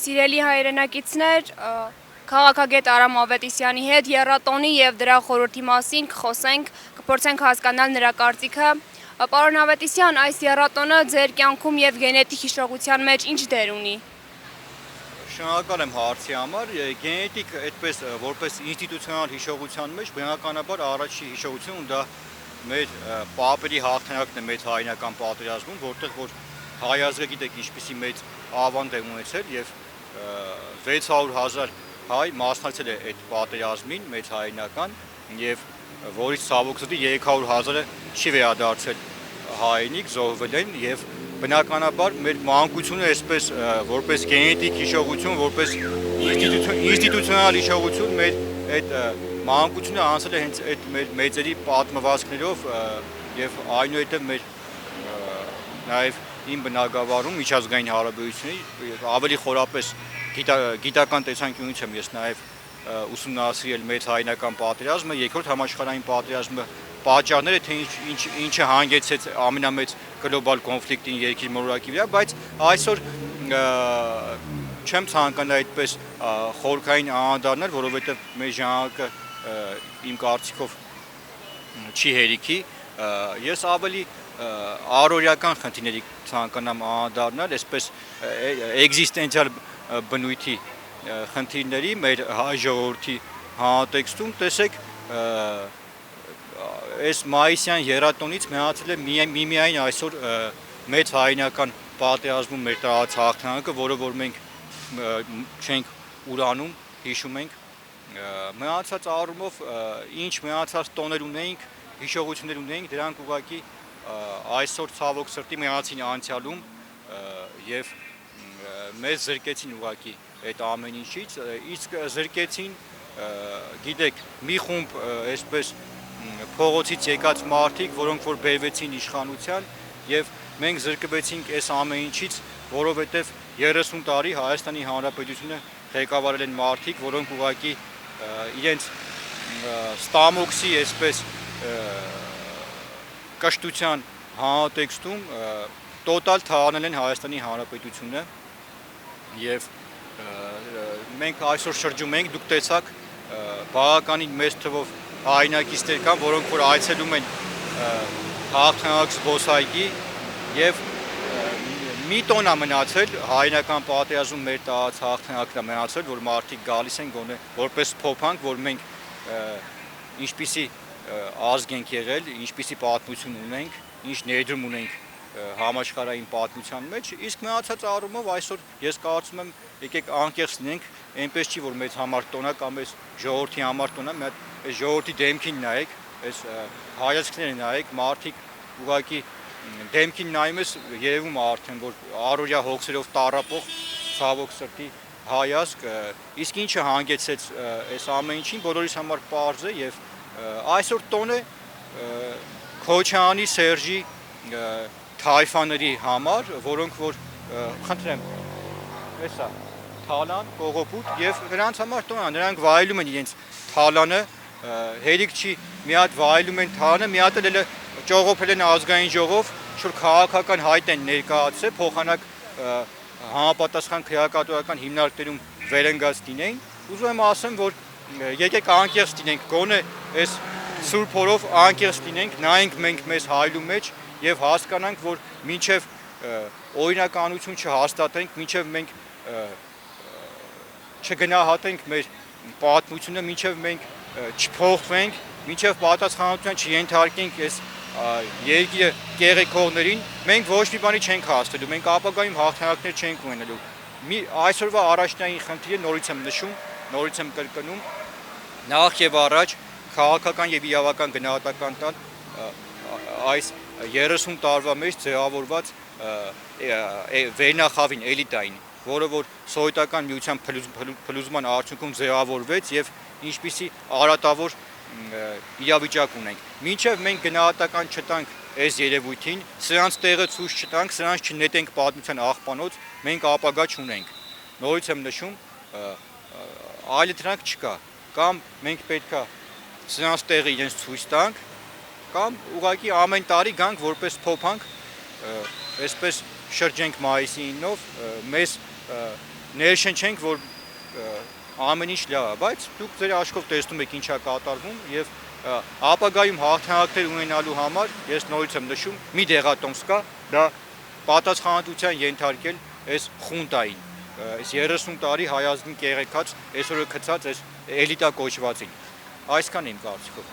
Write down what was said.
Սիրելի հայրենակիցներ, քաղաքագետ Արամ Ավետիսյանի հետ եռատոնի եւ դրա խորհրդի մասին կխոսենք, կփորձենք հասկանալ նրա կարծիքը։ Պարոն Ավետիսյան, այս եռատոնը ձեր կյանքում եւ գենետիկ հիշողության մեջ ինչ դեր ունի։ Շնորհակալ եմ հարցի համար։ Գենետիկ այդպես որպես ինստիտուցիոնալ հիշողության մեջ բնականաբար առաջի հիշողությունը դա մեր պապերի հաղթանակն է մեծ հայնական պատերազմում, որտեղ որ հայ ազգը գիտեք ինչպիսի մեծ ավանդ է ունեցել եւ 600,000 հայ մասնակցել է այդ պատերազմին մեծ հայնական եւ որից ցավոք սրտի 300,000-ը չի վերադարձել հայինիկ, զոհվել են եւ բնականաբար մեր մանկությունը այսպես որպես գենետիկ հիշողություն, որպես ինստիտուցիոնալ հիշողություն մեր այդ մանկությունը անցել է հենց այդ մեր մեծերի պատմվածքներով եւ այնուհետեւ մեր նաեւ իմ բնակավարում միջազգային հարաբերությունների ավելի խորապես գիտական տեսանկյունից եմ ես նաեւ ուսումնասիրել մեծ հայնական պատերազմը, երկրորդ համաշխարհային պատերազմը, պատճառները թե ինչը հանգեցրեց ամենամեծ գլոբալ կոնֆլիկտին երկրի մոլորակի վրա, բայց այսօր չեմ ցանկանա այդպես խորքային անդառնալ, որովհետեւ մեր ժամանակը իմ կարծիքով չի հերիքի, ես ավելի առօրյական խնդիրների ցանկանամ անդառնալ, այսպես էգզիստենցիալ բնույթի խնդիրների մեր հայ ժողովրդի համատեքստում տեսեք այս մայիսյան եռատոնից մնացել է միայն այսօր մեծ հայնական պատերազմում մեր տարած հաղթանակը, որը որ մենք չենք ուրանում, հիշում ենք մնացած առումով ինչ մնացած տոներ ունեինք, հիշողություններ ունեինք, դրանք ուղղակի այսօր ցավոք սրտի մնացին անցյալում եւ մեզ զրկեցին ուղղակի այդ ամեն ինչից, իսկ զրկեցին գիտեք մի խումբ այսպես փողոցից եկած մարդիկ, որոնք որ բերվեցին իշխանության եւ մենք զրկվեցինք այս ամեն ինչից, որովհետեւ 30 տարի Հայաստանի Հանրապետությունը ղեկավարել են մարդիկ, որոնք ուղղակի իրենց ստամոքսի այսպես կշտության համատեքստում տոտալ թողնել են Հայաստանի Հանրապետությունը եւ մենք այսօր շրջում ենք, դուք տեսաք բավականին մեծ թվով հայրենակիցներ կան, որոնք որ այցելում են հաղթանակ զբոսայգի եւ մի տոն է մնացել հայրենական պատերազմում մեր տարած հաղթանակն է մնացել, որ մարդիկ գալիս են գոնե որպես փոփանք, որ մենք ինչպիսի ազգ ենք եղել, ինչպիսի պատմություն ունենք, ինչ ներդրում ունենք համաշխարհային պատմության մեջ, իսկ մնացած առումով այսօր ես կարծում եմ եկեք անկեղծ լինենք, այնպես չի որ մեծ համար տոնա կամ այս ժողովրդի համար տոնա, մի հատ այս ժողովրդի դեմքին նայեք, այս հայացքները նայեք, մարդիկ ուղղակի դեմքին նայում ես երևում է արդեն որ առօրյա հոգսերով տառապող ցավոք սրտի հայազգ, իսկ ինչը հանգեցրեց այս ամեն ինչին բոլորիս համար պարզ է եւ այսօր տոն է Քոչարյանի, Սերժի թայֆաների համար, որոնք որ խնդրեմ, հեսա թալան, կողոպուտ եւ նրանց համար տոն է, նրանք վայելում են իրենց թալանը, հերիք չի մի հատ վայելում են թալանը, մի հատ էլ ճողոփել են ազգային ժողով, շուտ քաղաքական հայտ են ներկայացրել, փոխանակ համապատասխան քրեակատորական հիմնարկներում վերընկած լինեին, ուզում եմ ասեմ, որ եկեք անկեղծ լինենք, գոնե այս սուրբ օրով անկեղծ լինենք, նայենք մենք մեզ հայլու մեջ եւ հասկանանք, որ մինչեւ օրինականություն չհաստատենք, մինչեւ մենք չգնահատենք մեր պատմությունը, մինչեւ մենք չփոխվենք, մինչեւ պատասխանատվության չենթարկենք այս երկիրը կեղեքողներին, մենք ոչ մի բանի չենք հասնելու, մենք ապագայում հաղթանակներ չենք ունենալու։ Այսօրվա առաջնային խնդիրը նորից եմ նշում, նորից եմ կրկնում, նախ եւ առաջ քաղաքական եւ իրավական գնահատական տալ այս 30 տարվա մեջ ձևավորված վերնախավին էլիտային, որը որ սովետական միության փլուզման արդյունքում ձևավորվեց եւ ինչպիսի արատավոր իրավիճակ ունենք։ Մինչև մենք գնահատական չտանք այս երևույթին, սրանց տեղը ցույց չտանք, սրանց չնետենք պատմության աղբանոց, մենք ապագա չունենք։ Նորից եմ նշում, այլ դրանք չկա, կամ մենք պետքա սրանց տեղը իրենց ցույց տանք, կամ ուղղակի ամեն տարի գանք որպես փոփանք, այսպես շրջենք մայիսի 9-ով, մեզ ներշնչենք, որ ամեն ինչ լավ է, բայց դուք ձեր աչքով տեսնում եք ինչա կատարվում եւ ապագայում հաղթանակներ ունենալու համար ես նորից եմ նշում, մի դեղատոմս կա, դա պատասխանատվության ենթարկել այս խունտային, այս 30 տարի հայ ազգին կեղեքած, այսօր գցած այս էլիտա կոչվածին։ Այսքան իմ կարծիքով։